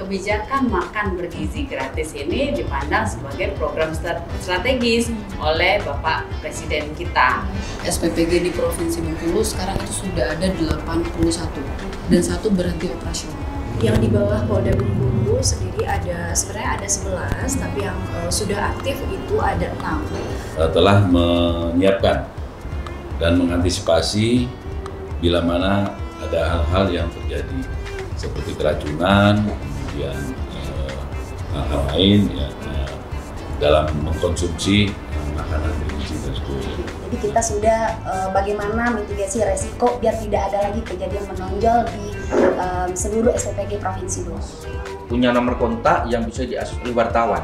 kebijakan makan bergizi gratis ini dipandang sebagai program strategis oleh Bapak Presiden kita. SPPG di Provinsi Bengkulu sekarang itu sudah ada 81 dan satu berhenti operasional. Yang di bawah Polda Bengkulu sendiri sebenarnya ada 11, tapi yang sudah aktif itu ada 6. Telah menyiapkan dan mengantisipasi bila mana ada hal-hal yang terjadi seperti keracunan, kemudian hal lain ya, dalam mengkonsumsi makanan bergizi tersebut. Jadi kita sudah bagaimana mitigasi resiko biar tidak ada lagi kejadian menonjol di seluruh SPPG Provinsi Bengkulu. Punya nomor kontak yang bisa diakses oleh wartawan,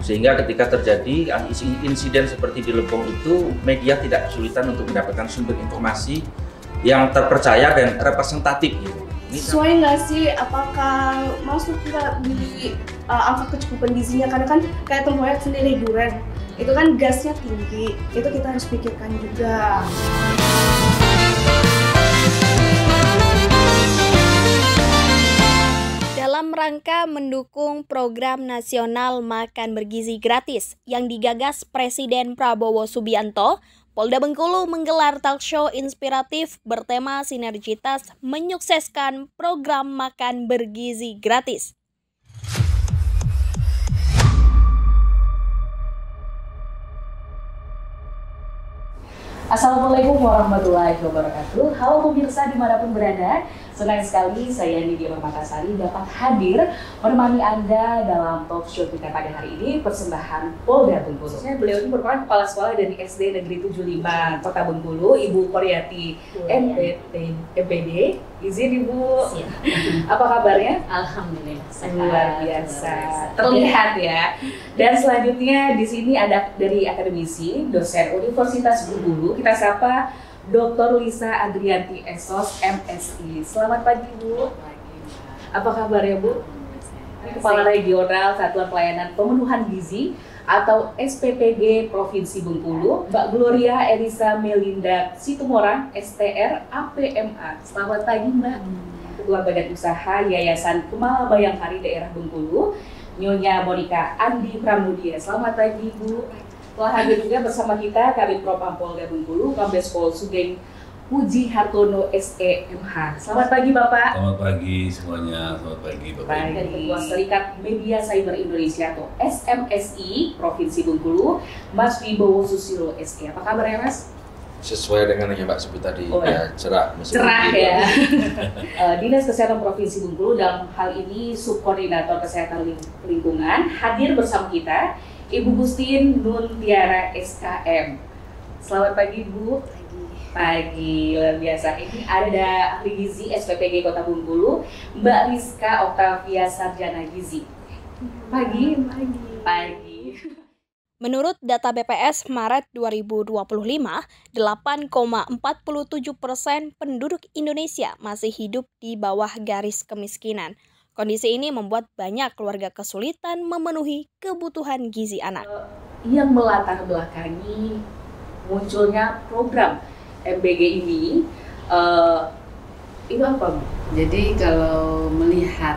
sehingga ketika terjadi insiden seperti di Lebong itu media tidak kesulitan untuk mendapatkan sumber informasi yang terpercaya dan representatif gitu. Sesuai nggak sih, apakah masuk nggak di angka kecukupan gizinya? Karena kan kayak tempoyak sendiri duren, itu kan gasnya tinggi, itu kita harus pikirkan juga. Dalam rangka mendukung program nasional makan bergizi gratis yang digagas Presiden Prabowo Subianto, Polda Bengkulu menggelar talk show inspiratif bertema sinergitas menyukseskan program makan bergizi gratis. Assalamualaikum warahmatullahi wabarakatuh. Halo pemirsa dimanapun berada, senang sekali saya Nidia Permatasari dapat hadir menemani Anda dalam talk show kita pada hari ini, persembahan Polda Bengkulu. Beliau ini merupakan kepala sekolah dari SD Negeri 75 Kota Bengkulu, Ibu Koryati MPD. Izin Ibu, apa kabarnya? Alhamdulillah, luar biasa, terlihat ya. Dan selanjutnya di sini ada dari akademisi, dosen Universitas Bengkulu, kita sapa Dr. Lisa Adrianti Esos, MSI. Selamat pagi Bu. Apa kabarnya Bu? Kepala Regional Satuan Pelayanan Pemenuhan Gizi atau SPPG Provinsi Bengkulu, Mbak Gloria Elisa Melinda Situmorang, STR APMA. Selamat pagi Mbak. Ketua Badan Usaha Yayasan Kemala Bayangkari Daerah Bengkulu, Nyonya Monika Andi Pramudia. Selamat pagi Bu. Telah hadir juga bersama kita Kabid Propam Polda Bengkulu, Kombes Pol Sugeng Puji Hartono SEMH. Selamat pagi Bapak. Selamat pagi semuanya, selamat pagi Bapak. Dari Ketua Serikat Media Cyber Indonesia atau SMSI Provinsi Bengkulu, Mas Wibowo Susilo SE. Apa kabarnya Mas? Sesuai dengan yang Mbak sebut tadi, cerah. Cerah ya. Dinas Kesehatan Provinsi Bengkulu dalam hal ini Subkoordinator Kesehatan Lingkungan hadir bersama kita, Ibu Gustin Nun Tiara SKM. Selamat pagi Bu. Pagi, luar biasa. Ini ada ahli gizi SPPG Kota Bengkulu, Mbak Rizka Oktavia Sarjana Gizi. Pagi. Menurut data BPS Maret 2025, 8,47% penduduk Indonesia masih hidup di bawah garis kemiskinan. Kondisi ini membuat banyak keluarga kesulitan memenuhi kebutuhan gizi anak. Yang melatar belakangi munculnya program MBG ini, itu apa Bu? Jadi kalau melihat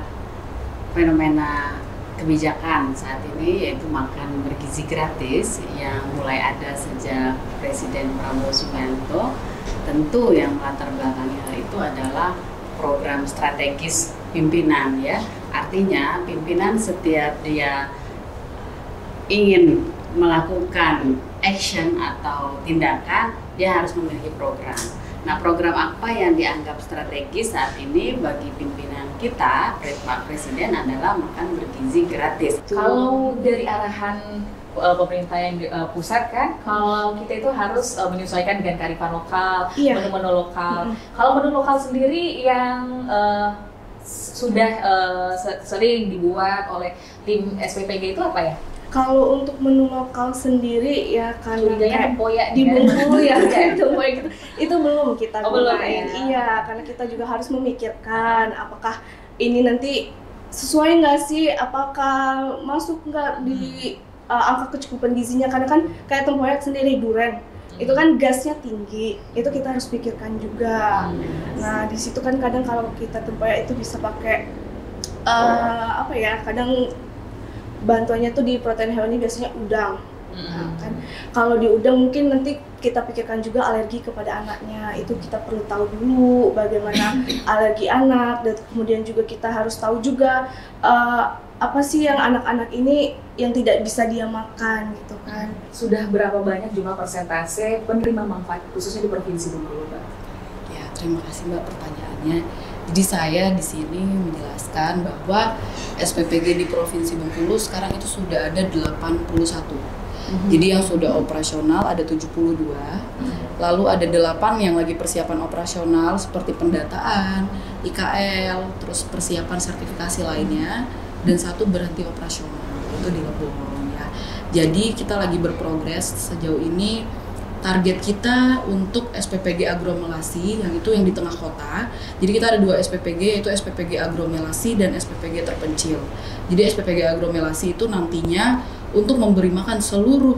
fenomena kebijakan saat ini yaitu makan bergizi gratis yang mulai ada sejak Presiden Prabowo Subianto, tentu yang melatar belakangi hal itu adalah program strategis pimpinan ya. Artinya pimpinan setiap dia ingin melakukan action atau tindakan, dia harus memiliki program. Nah, program apa yang dianggap strategis saat ini bagi pimpinan kita, Pak Presiden, adalah makan bergizi gratis. Kalau dari arahan pemerintah yang pusat kan, kalau kita itu harus menyesuaikan dengan kearifan lokal, menu-menu lokal. Kalau menu lokal sendiri yang sudah sering dibuat oleh tim SPPG itu apa ya? Kalau untuk menu lokal sendiri ya kan tempoyak di Bengkulu ya kayak tempoyak gitu, itu belum kita gunain. Iya, karena kita juga harus memikirkan apakah ini nanti sesuai nggak sih, apakah masuk nggak di angka kecukupan gizinya, karena kan kayak tempoyak sendiri duren, itu kan gasnya tinggi, itu kita harus pikirkan juga. Nah di situ kan kadang kalau kita tempoyak itu bisa pakai apa ya, kadang bantuannya tuh di protein hewani biasanya udang. Nah, kan kalau di udang mungkin nanti kita pikirkan juga alergi kepada anaknya, itu kita perlu tahu dulu bagaimana alergi anak, dan kemudian juga kita harus tahu juga apa sih yang anak-anak ini yang tidak bisa dia makan gitu kan. Sudah berapa banyak jumlah persentase penerima manfaat khususnya di Provinsi Bengkulu, Mbak? Ya, terima kasih Mbak pertanyaannya. Jadi saya di sini menjelaskan bahwa SPPG di Provinsi Bengkulu sekarang itu sudah ada 81. Jadi yang sudah operasional ada 72, lalu ada 8 yang lagi persiapan operasional seperti pendataan, IKL, terus persiapan sertifikasi lainnya, dan 1 berhenti operasional, itu di Lebong ya. Jadi kita lagi berprogres sejauh ini. Target kita untuk SPPG agromelasi yang itu yang di tengah kota. Jadi kita ada 2 SPPG, yaitu SPPG agromelasi dan SPPG terpencil. Jadi SPPG agromelasi itu nantinya untuk memberi makan seluruh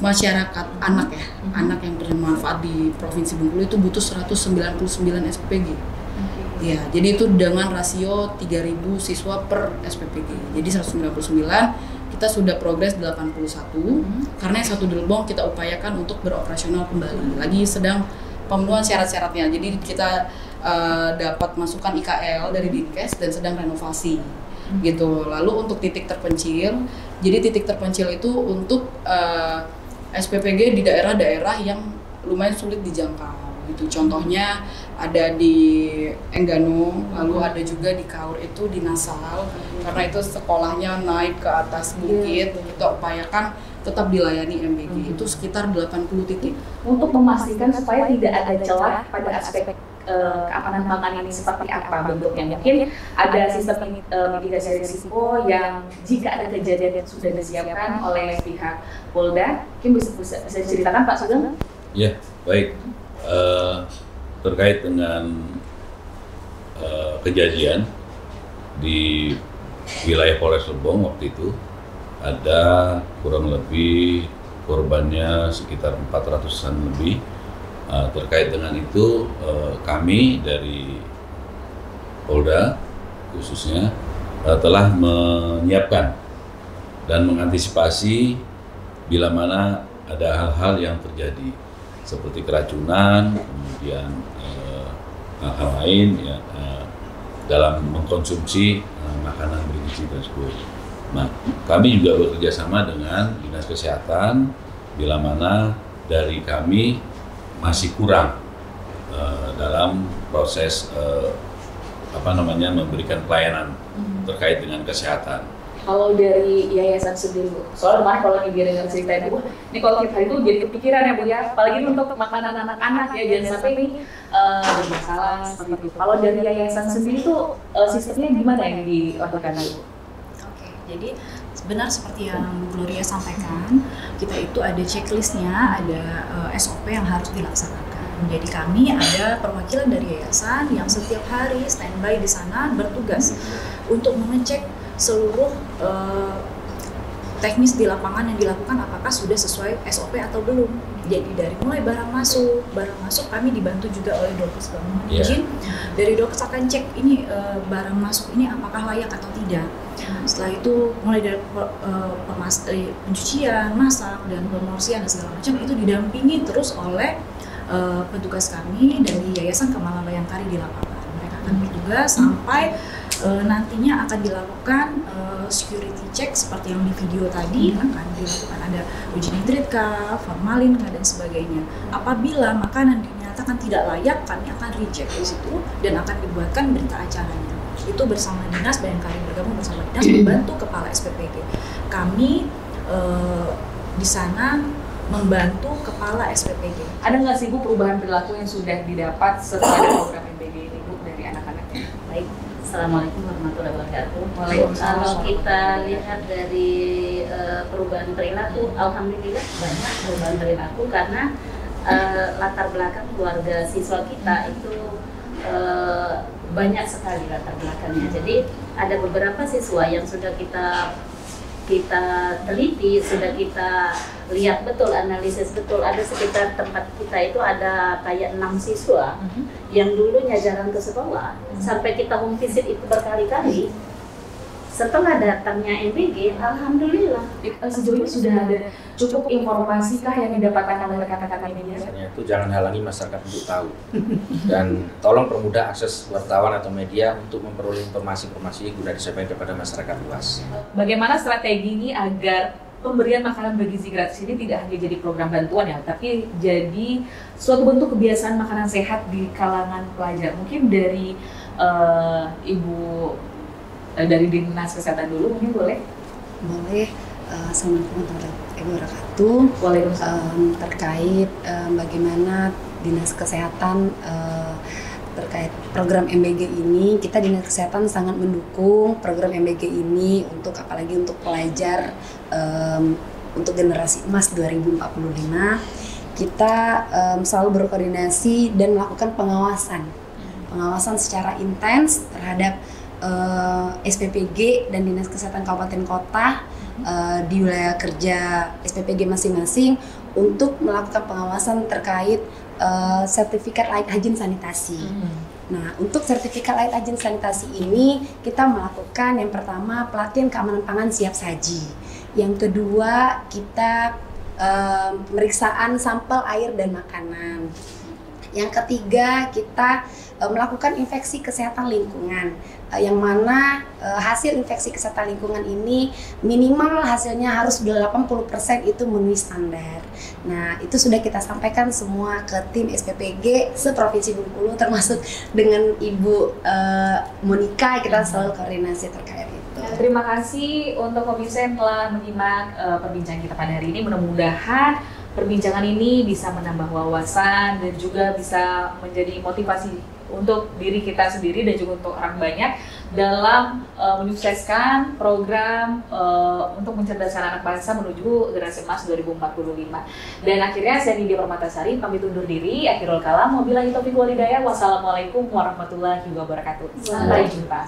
masyarakat anak ya, anak yang bermanfaat di Provinsi Bengkulu itu butuh 199 SPPG. Ya, jadi itu dengan rasio 3.000 siswa per SPPG. Jadi 199 kita sudah progres 81, karena yang 1 di Lebong kita upayakan untuk beroperasional kembali. Lagi sedang pemenuhan syarat-syaratnya. Jadi kita dapat masukan IKL dari Dinkes dan sedang renovasi gitu. Lalu untuk titik terpencil, jadi titik terpencil itu untuk SPPG di daerah-daerah yang lumayan sulit dijangkau gitu. Contohnya ada di Enggano, lalu ada juga di Kaur itu di Nasal, karena itu sekolahnya naik ke atas bukit. Kita upayakan tetap dilayani MBG, itu sekitar 80 titik. Untuk memastikan supaya tidak ada celah pada aspek keamanan pangan ini seperti apa bentuknya, mungkin ada sistem mitigasi risiko yang jika ada kejadian yang sudah disiapkan oleh pihak Polda, mungkin bisa diceritakan Pak Sugeng? Ya, baik. Terkait dengan kejadian di wilayah Polres Lebong waktu itu ada kurang lebih korbannya sekitar 400-an lebih. Terkait dengan itu kami dari Polda khususnya telah menyiapkan dan mengantisipasi bila mana ada hal-hal yang terjadi seperti keracunan, kemudian hal lain ya, dalam mengkonsumsi makanan bergizi tersebut. Nah, kami juga bekerja sama dengan Dinas Kesehatan bila mana dari kami masih kurang dalam proses memberikan pelayanan terkait dengan kesehatan. Kalau dari yayasan sendiri, Bu, soalnya kemarin kalau dia dengar cerita Ibu, ini kalau kita itu jadi kepikiran ya Bu ya, apalagi untuk makanan anak-anak ya, jangan sampai ini bermasalah seperti itu. Kalau dari yayasan sendiri itu sistemnya gimana yang dilakukan Bu? Oke, jadi benar seperti yang Bu Gloria sampaikan, kita itu ada checklistnya, ada SOP yang harus dilaksanakan. Jadi kami ada perwakilan dari yayasan yang setiap hari standby di sana bertugas untuk mengecek seluruh teknis di lapangan yang dilakukan apakah sudah sesuai SOP atau belum. Jadi dari mulai barang masuk kami dibantu juga oleh Dokes Bangunan Izin. Dari Dokes akan cek ini barang masuk ini apakah layak atau tidak. Setelah itu mulai dari pencucian, masak dan pemorsian dan segala macam itu didampingi terus oleh petugas kami dari Yayasan Kamala Bayangkari di lapangan. Mereka akan bertugas sampai nantinya akan dilakukan security check seperti yang di video tadi, akan dilakukan ada uji nitrit kah, formalin kah dan sebagainya. Apabila makanan dinyatakan tidak layak, kami akan reject di situ dan akan dibuatkan berita acaranya. Itu bersama Dinas Bayangkari, bergabung bersama Dinas membantu Kepala SPPG. Kami di sana membantu Kepala SPPG. Ada nggak sih Bu perubahan perilaku yang sudah didapat setelah program MBG ini Bu dari anak-anaknya? Baik. Assalamualaikum warahmatullahi wabarakatuh. Waalaikumsalam. Kalau kita lihat dari perubahan perilaku, alhamdulillah banyak perubahan perilaku karena latar belakang keluarga siswa kita itu banyak sekali latar belakangnya. Jadi ada beberapa siswa yang sudah kita teliti, sudah kita lihat betul, analisis betul. Ada sekitar tempat kita itu ada kayak 6 siswa yang dulunya jarang ke sekolah, sampai kita home visit itu berkali-kali, setelah datangnya MBG, alhamdulillah. Sejauh ini sudah ada cukup informasi kah yang didapatkan oleh rekan-rekan media? Itu jangan halangi masyarakat untuk tahu, dan tolong permudah akses wartawan atau media untuk memperoleh informasi-informasi guna disampaikan kepada masyarakat luas. Bagaimana strategi ini agar pemberian makanan bergizi gratis ini tidak hanya jadi program bantuan ya, tapi jadi suatu bentuk kebiasaan makanan sehat di kalangan pelajar? Mungkin dari Ibu dari Dinas Kesehatan dulu, mungkin boleh? Boleh. Assalamualaikum warahmatullahi wabarakatuh. Terkait bagaimana Dinas Kesehatan terkait program MBG ini, kita Dinas Kesehatan sangat mendukung program MBG ini untuk apalagi untuk pelajar untuk generasi emas 2045. Kita selalu berkoordinasi dan melakukan pengawasan secara intens terhadap SPPG dan Dinas Kesehatan Kabupaten Kota di wilayah kerja SPPG masing-masing untuk melakukan pengawasan terkait sertifikat layak hygiene sanitasi. Nah, untuk sertifikat layak hygiene sanitasi ini kita melakukan yang pertama pelatihan keamanan pangan siap saji. Yang kedua kita pemeriksaan sampel air dan makanan. Yang ketiga kita melakukan infeksi kesehatan lingkungan, yang mana hasil infeksi kesehatan lingkungan ini minimal hasilnya harus 80% itu memenuhi standar. Nah, itu sudah kita sampaikan semua ke tim SPPG se-Provinsi Bengkulu, termasuk dengan Ibu Monika, kita selalu koordinasi terkait itu. Terima kasih untuk pemirsa yang telah menyimak perbincangan kita pada hari ini. Mudah-mudahan perbincangan ini bisa menambah wawasan dan juga bisa menjadi motivasi untuk diri kita sendiri dan juga untuk orang banyak dalam menyukseskan program untuk mencerdaskan anak bangsa menuju generasi emas 2045. Dan akhirnya saya Nidia Permatasari pamit undur diri. Akhirul kalam, wabillahi taufiq wal hidayah. Wassalamualaikum warahmatullahi wabarakatuh. Sampai jumpa.